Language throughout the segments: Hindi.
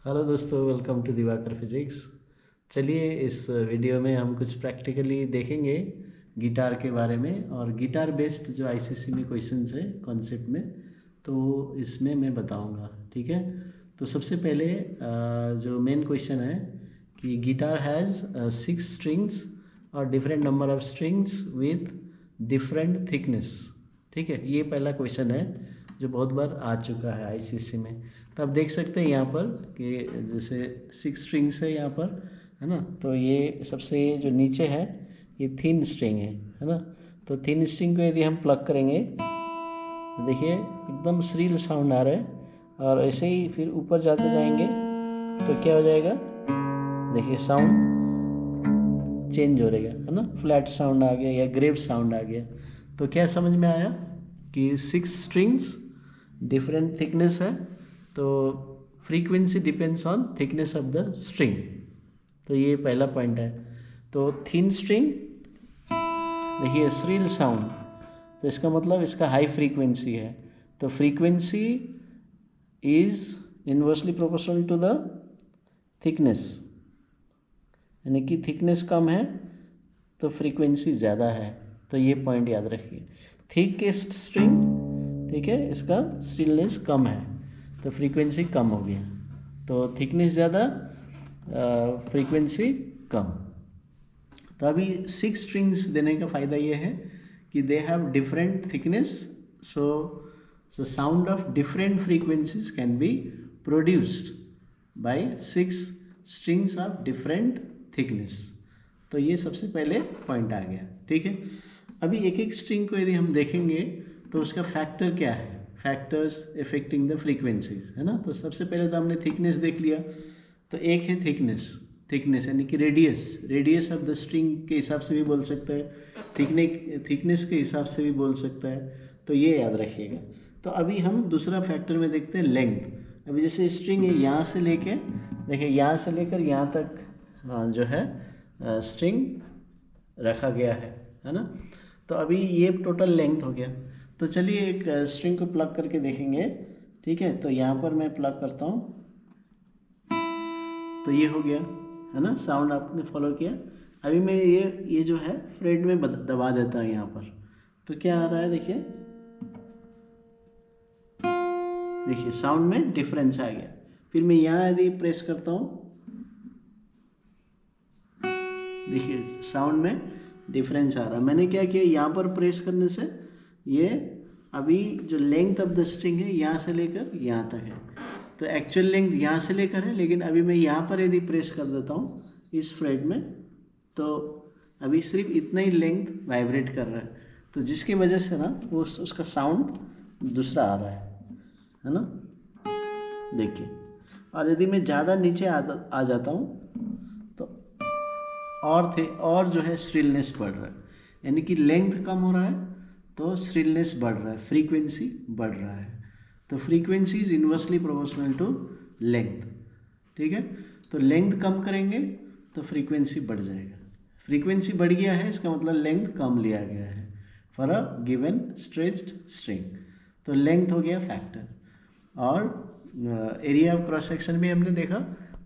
हेलो दोस्तों, वेलकम टू दिवाकर फिजिक्स। चलिए इस वीडियो में हम कुछ प्रैक्टिकली देखेंगे गिटार के बारे में, और गिटार बेस्ड जो आईसीएसई में क्वेश्चंस है कॉन्सेप्ट में, तो इसमें मैं बताऊंगा। ठीक है, तो सबसे पहले जो मेन क्वेश्चन है कि गिटार हैज़ 6 स्ट्रिंग्स और different number of strings with different thickness. ठीक है, ये पहला क्वेश्चन है जो बहुत बार आ चुका है आईसीएसई में। तो आप देख सकते हैं यहाँ पर कि जैसे 6 स्ट्रिंग्स है यहाँ पर, है ना। तो ये सबसे जो नीचे है ये थिन स्ट्रिंग है ना। तो थिन स्ट्रिंग को यदि हम प्लग करेंगे तो देखिए एकदम श्रील साउंड आ रहा है, और ऐसे ही फिर ऊपर जाते जाएंगे तो क्या हो जाएगा, देखिए साउंड चेंज हो रहेगा, है ना। फ्लैट साउंड आ गया या ग्रेव साउंड आ गया। तो क्या समझ में आया कि 6 स्ट्रिंग्स डिफरेंट थिकनेस है, तो frequency depends on thickness of the string. तो ये पहला पॉइंट है। तो थिन स्ट्रिंग देखिए श्रील साउंड, तो इसका मतलब इसका हाई फ्रीक्वेंसी है। तो frequency is inversely proportional to the thickness, यानी कि थिकनेस कम है तो फ्रीक्वेंसी ज़्यादा है। तो ये पॉइंट याद रखिए। थिकेस्ट स्ट्रिंग, ठीक है, इसका श्रीलनेस कम है तो फ्रीक्वेंसी कम हो गया। तो थिकनेस ज़्यादा, फ्रीक्वेंसी कम। तो अभी 6 स्ट्रिंग्स देने का फ़ायदा ये है कि they have different thickness, so sound of different frequencies can be produced by 6 strings of different thickness. तो ये सबसे पहले पॉइंट आ गया। ठीक है, अभी एक एक स्ट्रिंग को यदि हम देखेंगे तो उसका फैक्टर क्या है, फैक्टर्स इफेक्टिंग द फ्रीक्वेंसीज, है ना। तो सबसे पहले तो हमने थिकनेस देख लिया। तो एक है थिकनेस, थिकनेस यानी कि रेडियस ऑफ द स्ट्रिंग के हिसाब से भी बोल सकता है, थिकनेस के हिसाब से भी बोल सकता है। तो ये याद रखिएगा। तो अभी हम दूसरा फैक्टर में देखते हैं लेंथ। अभी जैसे स्ट्रिंग है, यहाँ से लेके देखिए यहाँ से लेकर यहाँ तक जो है स्ट्रिंग रखा गया है ना। तो अभी ये टोटल लेंथ हो गया। तो चलिए एक स्ट्रिंग को प्लग करके देखेंगे। ठीक है, तो यहाँ पर मैं प्लग करता हूँ, तो ये हो गया, है ना। साउंड आपने फॉलो किया। अभी मैं ये जो है फ्रेड में दबा देता हूँ यहाँ पर, तो क्या आ रहा है, देखिए साउंड में डिफरेंस आ गया। फिर मैं यहाँ यदि प्रेस करता हूँ, देखिए साउंड में डिफरेंस आ रहा है। मैंने क्या किया, यहाँ पर प्रेस करने से ये अभी जो लेंथ ऑफ द स्ट्रिंग है यहाँ से लेकर यहाँ तक है, तो एक्चुअल लेंथ यहाँ से लेकर है, लेकिन अभी मैं यहाँ पर यदि प्रेस कर देता हूँ इस फ्रेट में, तो अभी सिर्फ इतना ही लेंथ वाइब्रेट कर रहा है। तो जिसकी वजह से ना वो उसका साउंड दूसरा आ रहा है ना। देखिए, और यदि मैं ज़्यादा नीचे आ जाता हूँ तो और जो है श्रिलनेस बढ़ रहा है, यानी कि लेंथ कम हो रहा है तो श्रिलनेस बढ़ रहा है, फ्रीक्वेंसी बढ़ रहा है। तो frequency is inversely proportional to length. ठीक है, तो लेंथ कम करेंगे तो फ्रीक्वेंसी बढ़ जाएगा। फ्रीक्वेंसी बढ़ गया है, इसका मतलब लेंथ कम लिया गया है for a given stretched string. तो लेंथ हो गया फैक्टर, और एरिया ऑफ क्रॉस सेक्शन भी हमने देखा,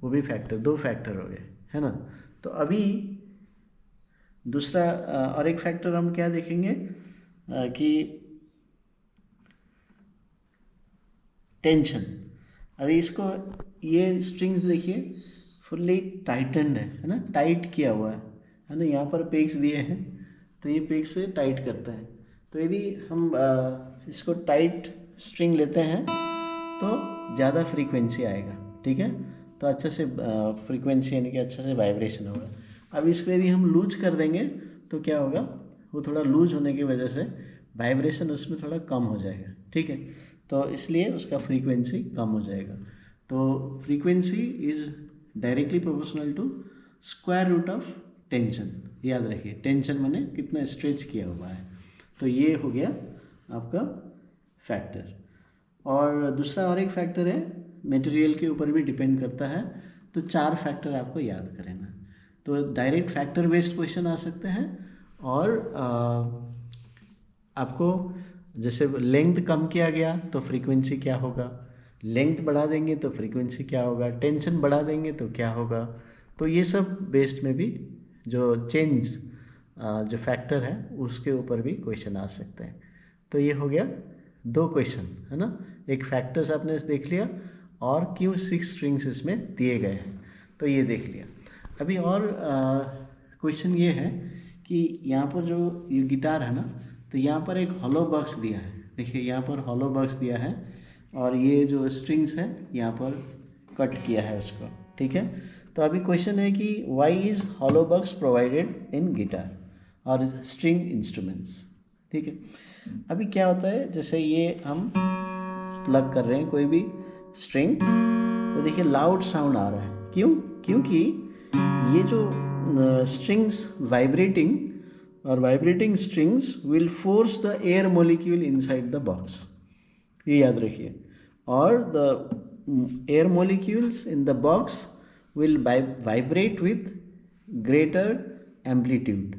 वो भी फैक्टर, 2 फैक्टर हो गए, है ना। तो अभी दूसरा और एक फैक्टर हम क्या देखेंगे कि टेंशन। अभी इसको, ये स्ट्रिंग्स देखिए फुल्ली टाइटन्ड है ना, टाइट किया हुआ है ना। यहाँ पर पेग्स दिए हैं तो ये पेग से टाइट करता है। तो यदि हम इसको टाइट स्ट्रिंग लेते हैं तो ज़्यादा फ्रीक्वेंसी आएगा। ठीक है, तो अच्छे से फ्रीक्वेंसी यानी कि अच्छे से वाइब्रेशन होगा। अब इसको यदि हम लूज कर देंगे तो क्या होगा, वो थोड़ा लूज होने की वजह से वाइब्रेशन उसमें थोड़ा कम हो जाएगा। ठीक है, तो इसलिए उसका फ्रीक्वेंसी कम हो जाएगा। तो frequency is directly proportional to square root of tension. याद रखिए, टेंशन मैंने कितना स्ट्रेच किया हुआ है। तो ये हो गया आपका फैक्टर। और दूसरा और एक फैक्टर है, मटेरियल के ऊपर भी डिपेंड करता है। तो 4 फैक्टर आपको याद करना। तो डायरेक्ट फैक्टर बेस्ड क्वेश्चन आ सकते हैं, और आपको जैसे लेंथ कम किया गया तो फ्रीक्वेंसी क्या होगा, लेंथ बढ़ा देंगे तो फ्रीक्वेंसी क्या होगा, टेंशन बढ़ा देंगे तो क्या होगा। तो ये सब बेस्ड में भी जो चेंज जो फैक्टर है उसके ऊपर भी क्वेश्चन आ सकते हैं। तो ये हो गया 2 क्वेश्चन, है ना। एक फैक्टर्स आपने देख लिया और क्यों 6 स्ट्रिंग्स इसमें दिए गए हैं, तो ये देख लिया। अभी और क्वेश्चन ये है कि यहाँ पर जो ये गिटार है ना, तो यहाँ पर एक हॉलो बॉक्स दिया है। देखिए यहाँ पर हॉलो बॉक्स दिया है और ये जो स्ट्रिंग्स है यहाँ पर कट किया है उसको, ठीक है। तो अभी क्वेश्चन है कि why is hollow box provided in guitar और स्ट्रिंग इंस्ट्रूमेंट्स, ठीक है। अभी क्या होता है, जैसे ये हम प्लग कर रहे हैं कोई भी स्ट्रिंग, तो देखिए लाउड साउंड आ रहा है। क्यों? क्योंकि ये जो स्ट्रिंग्स वाइब्रेटिंग और vibrating strings will force the air molecule inside the box, ये याद रखिए। और the air molecules in the box will vibrate with greater amplitude.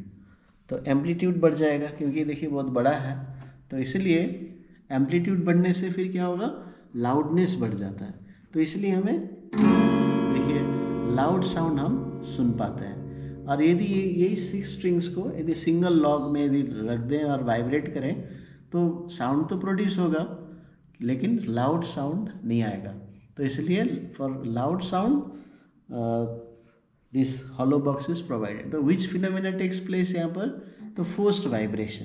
तो एम्पलीट्यूड बढ़ जाएगा क्योंकि देखिए बहुत बड़ा है, तो इसलिए एम्पलीट्यूड बढ़ने से फिर क्या होगा, लाउडनेस बढ़ जाता है। तो इसलिए हमें देखिए लाउड साउंड हम सुन पाते हैं। और यदि यही 6 स्ट्रिंग्स को यदि सिंगल लॉग में यदि रख दें और वाइब्रेट करें तो साउंड तो प्रोड्यूस होगा लेकिन लाउड साउंड नहीं आएगा। तो इसलिए for loud sound this hollow box is provided. तो विच फिनोमेना टेक्स प्लेस यहाँ पर, तो फोर्स्ड वाइब्रेशन।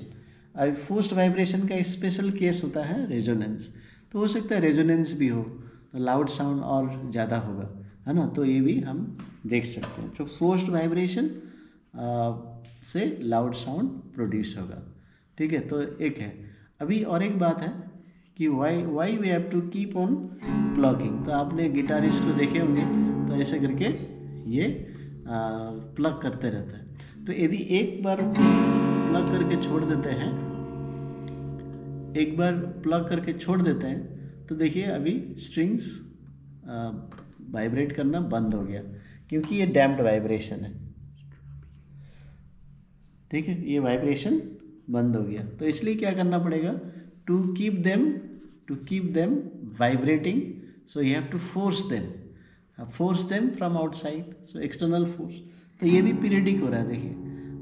अब फोर्स्ड वाइब्रेशन का स्पेशल केस होता है रेजोनेंस। तो हो सकता है रेजोनेंस भी हो तो लाउड साउंड और ज़्यादा होगा, है ना। तो ये भी हम देख सकते हैं, जो फोर्स्ड वाइब्रेशन से लाउड साउंड प्रोड्यूस होगा, ठीक है। तो एक है। अभी और एक बात है कि why we have to keep on plucking. तो आपने गिटारिस्ट को देखे होंगे तो ऐसे करके ये प्लग करते रहता है। तो यदि एक बार प्लग करके छोड़ देते हैं, एक बार प्लग करके छोड़ देते हैं तो देखिए अभी स्ट्रिंग्स वाइब्रेट करना बंद हो गया क्योंकि ये डैम्प्ड वाइब्रेशन है, ठीक है। ये वाइब्रेशन बंद हो गया। तो इसलिए क्या करना पड़ेगा, to keep them vibrating, so you have to force them from outside, so external force. तो ये भी पीरियडिक हो रहा है, देखिए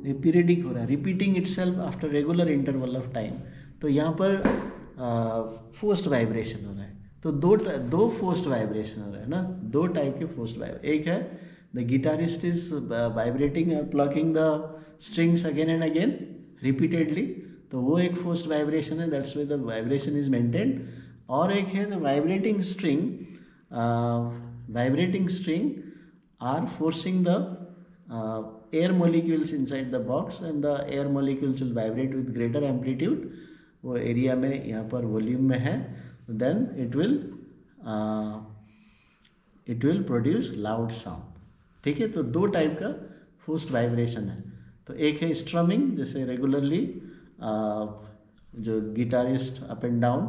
ये पीरियडिक हो रहा है, repeating itself after regular interval of time. तो यहाँ पर फोर्स्ड वाइब्रेशन हो रहा है। तो दो फोर्स्ड वाइब्रेशन हो रहा है ना, 2 टाइप के फोर्स्ड वाइब्रेशन। एक है द गिटारिस्ट इज वाइब्रेटिंग और plucking the strings again and again repeatedly, तो वो एक फोर्स्ड वाइब्रेशन है, that's why the vibration is maintained. और एक है the vibrating string are forcing the air molecules inside the box and the air molecules will vibrate with greater amplitude, वो एरिया में यहाँ पर वॉल्यूम में है, then it will produce loud sound, ठीक है। तो 2 टाइप का फोर्स्ड वाइब्रेशन है। तो एक है स्ट्रमिंग, जैसे रेगुलरली जो guitarist up and down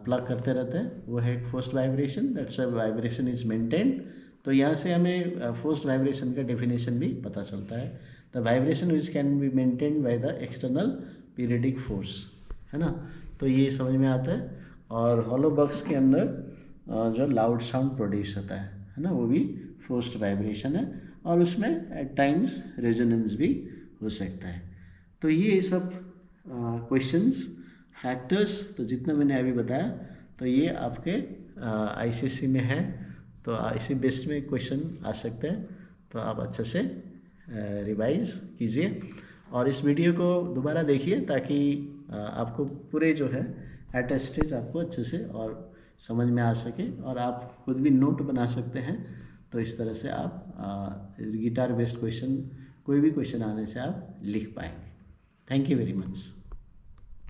plug करते रहते हैं, वो है एक forced vibration, that's why vibration is maintained. तो यहाँ से हमें फोर्स्ड वाइब्रेशन का डेफिनेशन भी पता चलता है, the vibration which can be maintained by the external periodic force, है ना। तो ये समझ में आता है। और हॉलो बॉक्स के अंदर जो लाउड साउंड प्रोड्यूस होता है ना, वो भी फोर्स्ड वाइब्रेशन है और उसमें एट टाइम्स रेजोनेंस भी हो सकता है। तो ये सब क्वेश्चंस फैक्टर्स तो जितना मैंने अभी बताया, तो ये आपके आईसीएसई में है, तो इसी बेस्ड में क्वेश्चन आ सकते हैं। तो आप अच्छे से रिवाइज कीजिए और इस वीडियो को दोबारा देखिए ताकि आपको पूरे जो है एट अ स्टेज आपको अच्छे से और समझ में आ सके और आप खुद भी नोट बना सकते हैं। तो इस तरह से आप गिटार बेस्ड क्वेश्चन कोई भी क्वेश्चन आने से आप लिख पाएंगे। Thank you very much.